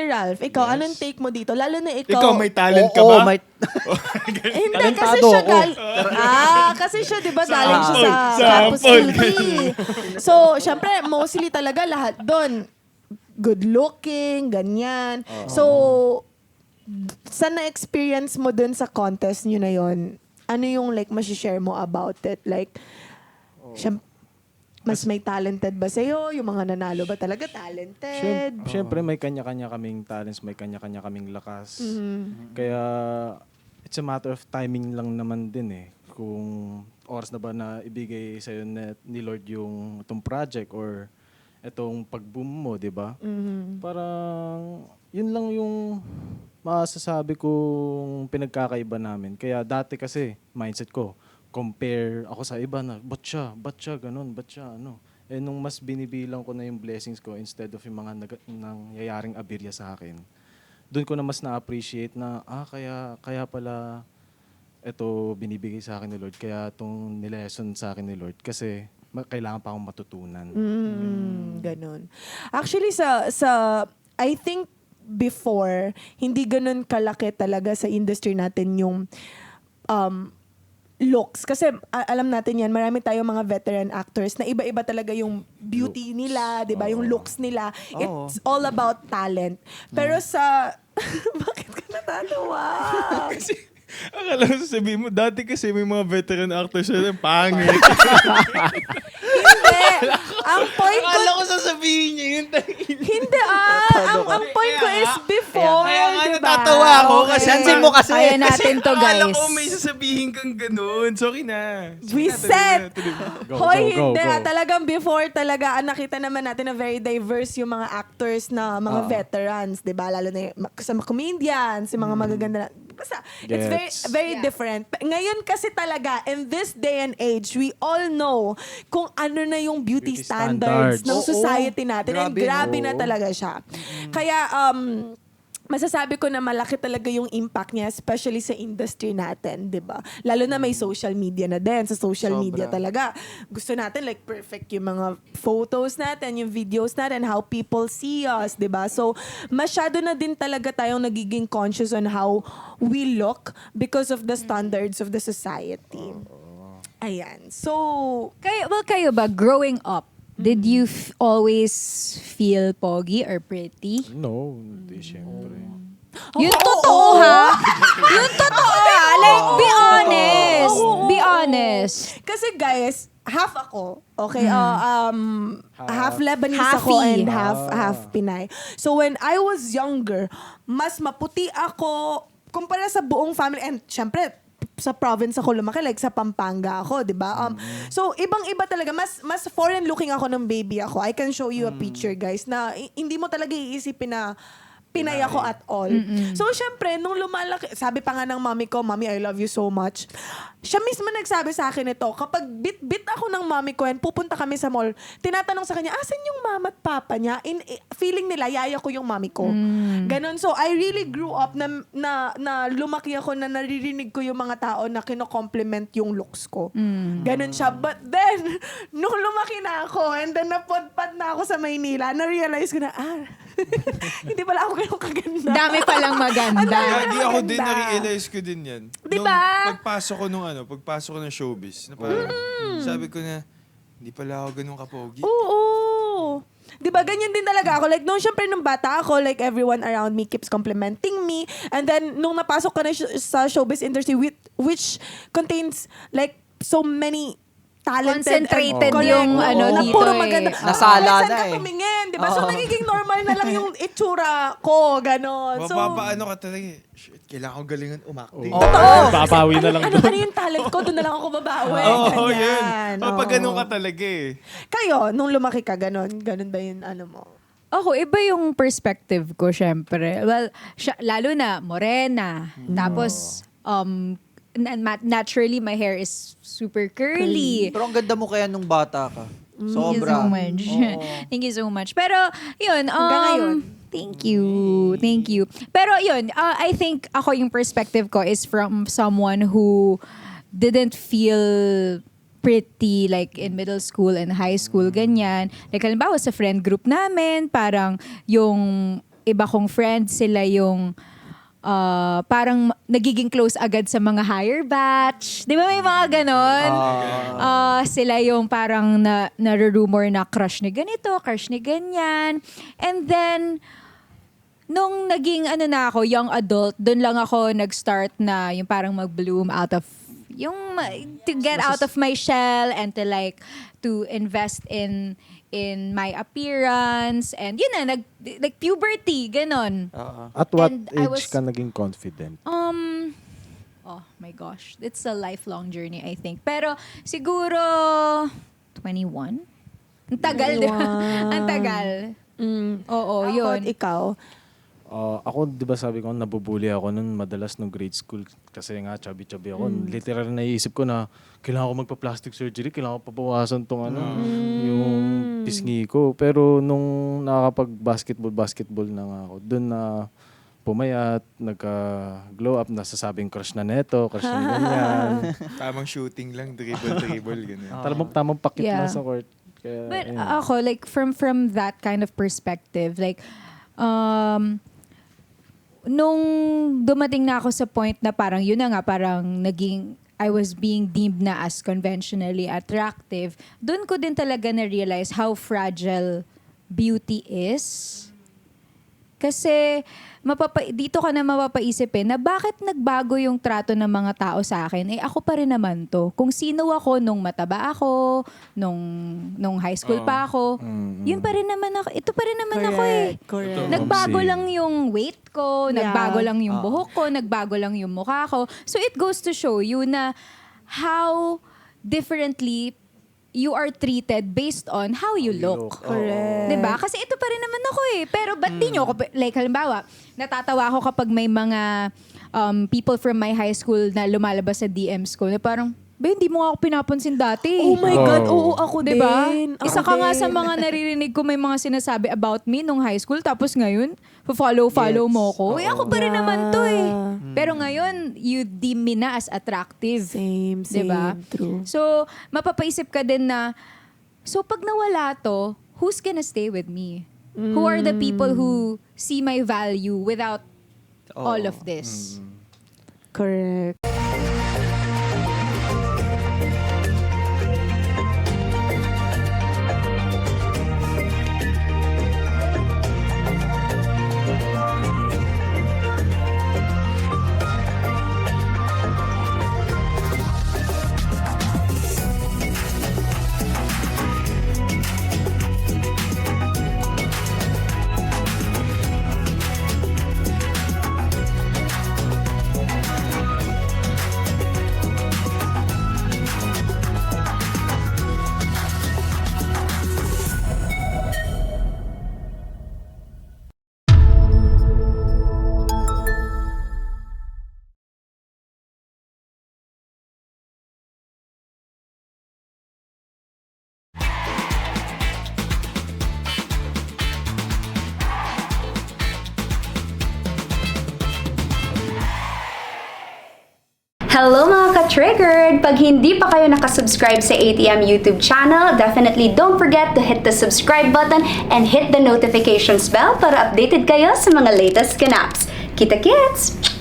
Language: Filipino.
Sir Ralph, ikaw, anong take mo dito? Lalo na ikaw. Ikaw, may talent ka ba? May... Hindi, kasi Talentado siya ako. kasi siya, di ba, galing siya sa Campus LP. So, syempre, mostly talaga lahat doon, good looking, ganyan. So, sa na-experience mo dun sa contest nyo na yon, ano yung like masishare mo about it? Like, mas may talented ba sa'yo? Yung mga nanalo ba talaga talented? Siyempre, may kanya-kanya kaming talents, may kanya-kanya kaming lakas. Kaya, it's a matter of timing lang naman din eh. Kung oras na ba na ibigay sa'yo ni Lord yung itong project or itong pag-boom mo, di ba? Parang, yun lang yung masasabi kong pinagkakaiba namin. Kaya dati kasi, mindset ko, compare ako sa iba na, ba't siya, ganun, ba't siya, ano. Eh, nung mas binibilang ko na yung blessings ko instead of yung mga nangyayaring abirya sa akin, doon ko na mas na-appreciate na, kaya pala ito binibigay sa akin ni Lord, kaya itong nilesson sa akin ni Lord, kasi kailangan pa akong matutunan. Ganun. Actually, I think before, hindi ganun kalaki talaga sa industry natin yung looks. Kasi alam natin yan, marami tayong mga veteran actors na iba-iba talaga yung beauty nila, di ba? Yung looks nila. It's all about talent. Pero sa... Bakit ka natatawa? Kasi, akala ko sasabihin mo, dati kasi may mga veteran actors na pangit. Hindi. Ang point ko... Akala ko sasabihin niya yun. Hindi ang point ko is before, Kaya nga diba? natatawa ako kasi Sensin mo kasi. Kaya natin to, akala guys. ko may sasabihin kang ganun. Sorry na. We said, Go, hoy, go, hindi go. Talagang before talaga, nakita naman natin na very diverse yung mga actors na mga veterans, di ba? Lalo na sa mga comedians, yung mga magaganda na. Basta, it's very Gets. very different. Ngayon kasi talaga, in this day and age, we all know kung ano na yung beauty Beauty standards ng standards. society natin. And grabe Grabe, na talaga siya. Kaya, masasabi ko na malaki talaga yung impact niya, especially sa industry natin, di ba? Lalo na may social media na din. Sa social media talaga, gusto natin like perfect yung mga photos natin, yung videos natin, how people see us, di ba? So, masyado na din talaga tayong nagiging conscious on how we look because of the standards of the society. Ayan. So, Kayo ba, growing up, did you always feel pogi or pretty? No, hindi syempre. Yung totoo, ha? Yung totoo, ha? Like, be honest. Be honest. kasi guys, half ako. Okay, half Lebanese Halfy. ako and half Pinay. So when I was younger, mas maputi ako kumpara sa buong family. And syempre, sa province ako lumaki, like sa Pampanga ako, di ba? So, ibang-iba talaga. Mas foreign looking ako ng baby ako. I can show you a picture, guys, na hindi mo talaga iisipin na Pinay ako at all. So, syempre, nung lumalaki, sabi pa nga ng mami ko, Mami, I love you so much. Siya mismo nagsabi sa akin ito, kapag bit ako ng mami ko and pupunta kami sa mall, tinatanong sa kanya, asan yung mama at papa niya? Feeling nila, yaya ko yung mami ko. Ganon. So, I really grew up na lumaki ako na naririnig ko yung mga tao na kino-compliment yung looks ko. Ganon siya. But then, nung lumaki na ako and then napodpad na ako sa Maynila, na-realize ko na, hindi pala ako ganun kaganda. Dami palang maganda. Lagi ako din, na-realize ko din yan. Di Nung ba? pagpasok ko ng showbiz, na parang, sabi ko na, hindi pala ako ganun kapogi. Oo. Di ba, ganyan din talaga ako. Like, syempre, nung bata ako, like, everyone around me keeps complimenting me. And then, nung napasok ka na sa showbiz industry, which contains, like, so many talented Concentrated and yung na dito puro eh. maganda. Nasala Saan na ka eh. tumingin, di ba? So, nagiging normal na lang yung itsura ko, gano'n. So, Mapapaano ka talaga, shit, kailangan ko galingan umacting. Babawi na lang ano doon. yung talent ko? Doon na lang ako babawi. Oo, yun. Ganyan. Kapag Oo. ganun ka talaga eh. Kayo, nung lumaki ka, gano'n ba yung ano mo? Ako, iba yung perspective ko, syempre. Well, lalo na, morena. Tapos, naturally, my hair is super curly. Pero ang ganda mo kaya nung bata ka. Thank you Sobra. so much. Oo. Thank you so much. Pero, yun. Hanggang ngayon. Thank you. Thank you. Pero, yun. I think ako yung perspective ko is from someone who didn't feel pretty like in middle school and high school, ganyan. Like, halimbawa sa friend group namin, parang yung iba kong friends, sila yung parang nagiging close agad sa mga higher batch. Di ba may mga ganon? Sila yung parang nare-rumor na crush ni ganito, crush ni ganyan. And then, nung naging na ako, young adult, dun lang ako nag-start na yung parang mag-bloom out of, to get out of my shell and to invest in my appearance, and yun na, like puberty, ganon. At what And I age ka naging confident? Oh my gosh, it's a lifelong journey, I think. Pero siguro 21. Ang tagal, di ba? Ang tagal. Oo, How yun. about ikaw? Ako, di ba sabi ko, nabubuli ako nun madalas nung grade school kasi nga chubby-chubby ako. Literal naisip ko na kailangan ko magpa-plastic surgery, kailangan ko papawasan tong yung pisngi ko. Pero nung nakakapag-basketball na nga ako, dun na pumayat, nagka-glow up, nasasabing crush na neto, crush na ganyan. Tamang shooting lang, dribble, gano'n. Tamang pakit Yeah. lang sa court. Kaya, But ayun. ako, like, from that kind of perspective, like, nung dumating na ako sa point na parang, yun na nga, parang I was being deemed na as conventionally attractive, dun ko din talaga na-realize how fragile beauty is. Kasi dito ka na mapapaisip na bakit nagbago yung trato ng mga tao sa akin? Ako pa rin naman to. Kung sino ako nung mataba ako, nung high school pa ako, yun pa rin naman ako. Ito pa rin naman ako eh. Correct. Nagbago Same. lang yung weight ko, Yeah. nagbago lang yung buhok ko, nagbago lang yung mukha ko. So it goes to show you na how differently you are treated based on how you look. Correct. Diba? Kasi ito pa rin naman ako eh. Pero ba't di nyo ako, like halimbawa, natatawa ako kapag may mga people from my high school na lumalabas sa DMs ko na parang, hindi mo ako pinapansin dati. Oh my God, oo, ako Diba? din. Isa Ako ka nga din. sa mga naririnig ko may mga sinasabi about me nung high school, tapos ngayon, follow mo ko. Ako pa rin naman to eh. Pero ngayon, you deem me na as attractive. Same, Diba? true. So, mapapaisip ka din na, so pag nawala to, who's gonna stay with me? Who are the people who see my value without all of this? Correct. Hello mga ka-triggered! Pag hindi pa kayo nakasubscribe sa ATM YouTube channel, definitely don't forget to hit the subscribe button and hit the notifications bell para updated kayo sa mga latest ganaps. Kita-kits!